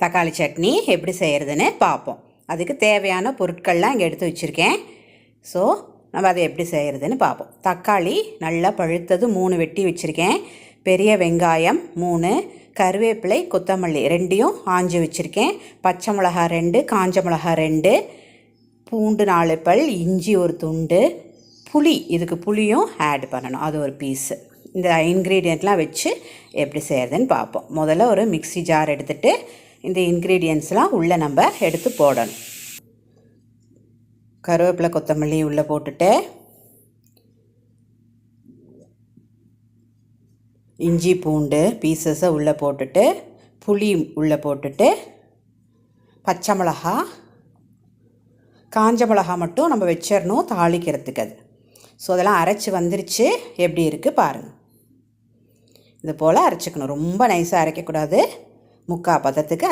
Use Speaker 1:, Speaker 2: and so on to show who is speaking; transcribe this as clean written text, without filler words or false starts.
Speaker 1: தக்காளி சட்னி எப்படி செய்கிறதுன்னு பார்ப்போம். அதுக்கு தேவையான பொருட்கள்லாம் இங்கே எடுத்து வச்சுருக்கேன். ஸோ நம்ம அதை எப்படி செய்கிறதுன்னு பார்ப்போம். தக்காளி நல்லா பழுத்தது 3 வெட்டி வச்சுருக்கேன். பெரிய வெங்காயம் 3, கருவேப்பிலை கொத்தமல்லி 2யும் ஆஞ்சு வச்சுருக்கேன். பச்சை மிளகா 2, காஞ்ச மிளகா 2, பூண்டு 4 பல், இஞ்சி ஒரு துண்டு, புளி, இதுக்கு புளியும் ஆட் பண்ணணும், அது ஒரு பீஸு. இந்த இன்க்ரீடியண்ட்லாம் வச்சு எப்படி செய்கிறதுன்னு பார்ப்போம். முதல்ல ஒரு மிக்ஸி ஜார் எடுத்துகிட்டு இந்த இன்க்ரீடியன்ட்ஸ்லாம் உள்ளே நம்ம எடுத்து போடணும். கருவேப்பிலை கொத்தமல்லி உள்ளே போட்டுட்டு, இஞ்சி பூண்டு பீசஸை உள்ளே போட்டுட்டு, புளி உள்ளே போட்டுட்டு, பச்சை மிளகா, காஞ்ச மிளகா மட்டும் நம்ம வச்சிடணும் தாளிக்கிறதுக்கு. அது ஸோ அதெல்லாம் அரைச்சி வந்துருச்சு. எப்படி இருக்குது பாருங்கள். இது போல் அரைச்சிக்கணும். ரொம்ப நைஸாக அரைக்கக்கூடாது, முக்கால் பதத்துக்கு